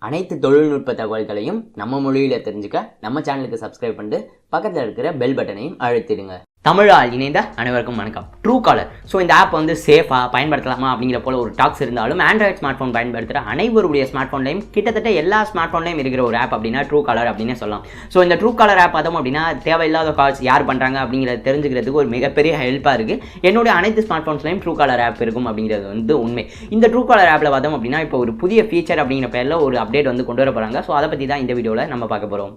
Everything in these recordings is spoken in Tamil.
அனைத்து தொழில்நுட்ப தகவல்களையும் நம்ம மொழியில் தெரிஞ்சுக்க நம்ம சேனலுக்கு சப்ஸ்கிரைப் பண்ணிட்டு பக்கத்தில் இருக்கிற பெல் பட்டனையும் அழுத்திடுங்க. தமிழால் இணைந்த அனைவருக்கும் வணக்கம். ட்ரூகாலர். ஸோ இந்த ஆப் வந்து சேஃபாக பயன்படுத்தலாமா அப்படிங்கிற போல ஒரு டாக்ஸ் இருந்தாலும் ஆண்ட்ராய்ட் ஸ்மார்ட் ஃபோன் பயன்படுத்துகிற அனைவருடைய ஸ்மார்ட் ஃபோன்லையும் கிட்டத்தட்ட எல்லா ஸ்மார்ட் ஃபோன்லையும் இருக்கிற ஒரு ஆப் அப்படின்னா ட்ரூகாலர் அப்படின்னு சொல்லலாம். ஸோ இந்த ட்ரூகாலர் ஆப் பார்த்தோம் அப்படின்னா தேவையில்லாத கால்ஸ் யார் பண்ணுறாங்க அப்படிங்கிறத தெரிஞ்சுக்கிறதுக்கு ஒரு மிகப்பெரிய ஹெல்ப்பாக இருக்குது. என்னுடைய அனைத்து ஸ்மார்ட் ஃபோன்ஸ்லையும் ட்ரூகாலர் ஆப் இருக்கும் அப்படிங்கிறது வந்து உண்மை. இந்த ட்ரூகாலர் ஆப்பில் பார்த்தோம் அப்படின்னா இப்போ ஒரு புதிய ஃபீச்சர் அப்படிங்கிற பேரில் ஒரு அப்டேட் வந்து கொண்டு வர போகிறாங்க. ஸோ அதை பற்றி தான் இந்த வீடியோவில் நம்ம பார்க்க போகிறோம்.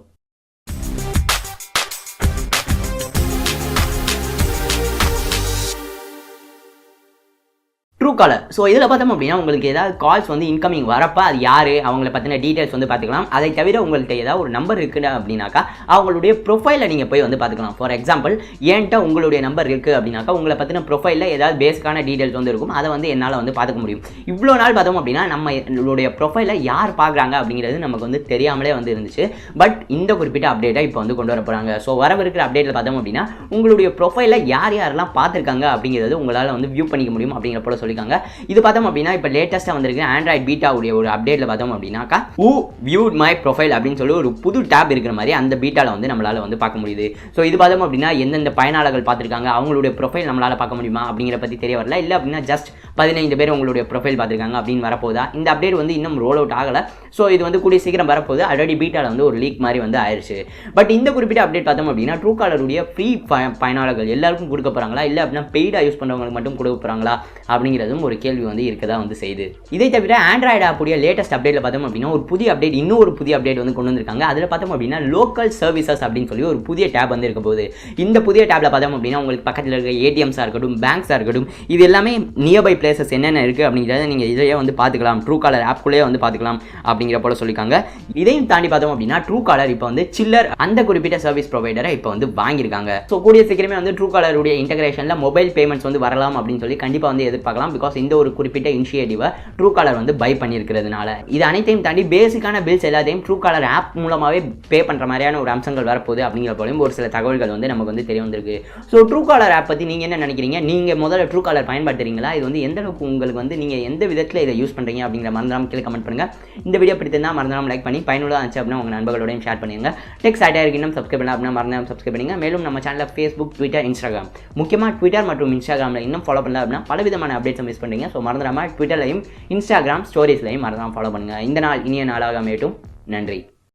TrueCaller. ஸோ இதில் பார்த்தோம் அப்படின்னா உங்களுக்கு ஏதாவது கால்ஸ் வந்து இன்கமிங் வரப்போ அது யார் அவங்கள பற்றின டீட்டெயில்ஸ் வந்து பார்த்துக்கலாம். அதை தவிர உங்கள்கிட்ட ஏதாவது ஒரு நம்பர் இருக்குது அப்படின்னாக்கா அவங்களுடைய ப்ரொஃபைலை நீங்கள் போய் வந்து பார்த்துக்கலாம். ஃபார் எக்ஸாம்பிள் என்கிட்ட உங்களுடைய நம்பர் இருக்குது அப்படின்னாக்கா உங்களை பற்றின ப்ரொஃபைலில் ஏதாவது பேசிக்கான டீட்டெயில்ஸ் வந்து இருக்கும். அதை வந்து என்னால் வந்து பார்த்துக்க முடியும். இவ்வளோ நாள் பார்த்தோம் அப்படின்னா நம்மளுடைய ப்ரொஃபைலை யார் பார்க்குறாங்க அப்படிங்கிறது நமக்கு வந்து தெரியாமலே வந்து இருந்துச்சு. பட் இந்த குறிப்பிட்ட அப்டேட்டை இப்போ வந்து கொண்டு வர போகிறாங்க. ஸோ வரவிருக்கிற அப்டேட்டில் பார்த்தோம் அப்படின்னா உங்களுடைய ப்ரொஃபைலை யாரெல்லாம் பார்த்துருக்காங்க அப்படிங்கிறது உங்களால் வந்து வியூ பண்ணிக்க முடியும் அப்படிங்கிற போல சொல்லியிருக்காங்க. இது பார்த்தோம் அப்படின்னா இப்போ லேட்டஸ்ட்டாக வந்திருக்கு ஆண்ட்ராய்ட் பீட்டாவுடைய ஒரு அப்டேட்டில் பார்த்தோம் அப்படின்னாக்கா who viewed my profile அப்படின்னு சொல்லி ஒரு புது டேப் இருக்கிற மாதிரி அந்த பீட்டாவில் வந்து நம்மளால் வந்து பார்க்க முடியுது. ஸோ இது பார்த்தோம் அப்படின்னா எந்தெந்த பயனாளர்கள் பார்த்துருக்காங்க அவங்களுடைய ப்ரொஃபைல் நம்மளால் பார்க்க முடியுமா அப்படிங்கிற பற்றி தெரிய வரல. இல்லை அப்படின்னா ஜஸ்ட் 15 பேர் உங்களுடைய ப்ரொஃபைல் பார்த்துருக்காங்க அப்படின்னு வரப்போதா. இந்த அப்டேட் வந்து இன்னும் ரோல் அவுட் ஆகலை. ஸோ இது வந்து கூடிய சீக்கிரம் வரப்போது. ஆல்ரெடி பீட்டாவில் வந்து ஒரு லீக் மாதிரி வந்து ஆயிடுச்சு. பட் இந்த குறிப்பிட்ட அப்டேட் பார்த்தோம் அப்படின்னா ட்ரூகாலருடைய ஃப்ரீ பயனாளர்கள் எல்லாருக்கும் கொடுக்க போகிறாங்களா இல்லை அப்படின்னா பெய்டாக யூஸ் பண்ணுறவங்களுக்கு மட்டும் கொடுக்க போகிறாங்களா அப்படிங்கிறதும் ஒரு கேள்வி வந்து இருக்கதா வந்து செய்யுது. இதை தவிர ஆண்ட்ராய்டு ஆப்புடைய லேட்டஸ்ட் அப்டேட்ல பார்த்தோம் அப்படின்னா ஒரு புதிய அப்டேட் இன்னொரு புதிய அப்டேட் வந்து கொண்டு வந்திருக்காங்க. அதில் பார்த்தோம் அப்படின்னா லோக்கல் சர்வீசஸ் அப்படின்னு சொல்லி ஒரு புதிய டேப் வந்து இருக்க போகுது. இந்த புதிய டேப்ல பார்த்தோம் அப்படின்னா உங்களுக்கு பக்கத்தில் இருக்க ஏடிஎம்ஸாக இருக்கட்டும் பேங்க்ஸாக இருக்கட்டும் இது எல்லாமே நியர்பை பிளேசஸ் என்னென்ன இருக்குது அப்படிங்கிறத நீங்கள் இதையே வந்து பார்த்துக்கலாம். ட்ரூகாலர் ஆப்குள்ளேயே வந்து பார்த்துக்கலாம் அப்படிங்கிற போல சொல்லியிருக்காங்க. இதையும் தாண்டி பார்த்தோம் அப்படின்னா ட்ரூகாலர் இப்போ வந்து சில்லர் அந்த குறிப்பிட்ட சர்வீஸ் ப்ரொவைடரை இப்போ வந்து வாங்கியிருக்காங்க. ஸோ கூடிய சீக்கிரமே வந்து ட்ரூகாலருடைய இன்டகிரேஷனில் மொபைல் பேமெண்ட்ஸ் வந்து வரலாம் அப்படின்னு சொல்லி கண்டிப்பாக வந்து எதிர்பார்க்கலாம். பிகாஸ் இந்த ஒரு குறிப்பிட்ட இனிஷியேட்டிவை ட்ரூகாலர் வந்து பை பண்ணியிருக்கிறதுனால இது அனைத்தையும் தாண்டி பேசிக்கான பில்ஸ் எல்லாத்தையும் ட்ரூகாலர் ஆப் மூலமாகவே பே பண்ணுற மாதிரியான ஒரு அம்சங்கள் வரப்போகுது அப்படிங்கிற போலையும் ஒரு சில தகவல்கள் வந்து நமக்கு வந்து தெரிய வந்திருக்கு. ஸோ ட்ரூகாலர் ஆப் பற்றி நீங்கள் என்ன நினைக்கிறீங்க? நீங்கள் முதல்ல ட்ரூகாலர் பயன்படுத்துறீங்களா? இது வந்து எந்த அளவுக்கு உங்களுக்கு வந்து நீங்கள் எந்த விதத்தில் இதை யூஸ் பண்ணுறீங்க அப்படிங்கிற மறந்துடாமல் கீழே கமெண்ட் பண்ணுங்கள். இந்த வீடியோ பிடித்திருந்தால் மறந்துடாமல் லைக் பண்ணி பயனுள்ளதாக இருந்துச்சு அப்படின்னா உங்கள் நண்பர்களோடையும் ஷேர் பண்ணுங்க. டெக் Satire இன்னும் சப்ஸ்கிரைப் பண்ணலாம் அப்படின்னா மறந்துடாமல் சப்ஸ்கிரைப் பண்ணுங்க. மேலும் நம்ம சேனலில் ஃபேஸ்புக் ட்விட்டர் இன்ஸ்டாகிராம் முக்கியமாக ட்விட்டர் மற்றும் இன்ஸ்டாகிராமில் இன்னும் ஃபாலோ பண்ணலாம் அப்படின்னா பலவிதமான அப்டேட்ஸை மிஸ் பண்ணுறீங்க. ஸோ மறந்துடாமல் ட்விட்டர்லையும் இன்ஸ்டாகிராம் ஸ்டோரிஸ்லையும் மறந்துடாமல் ஃபாலோ பண்ணுங்கள். இந்த நாள் இனிய நாளாக அமையட்டும். நன்றி.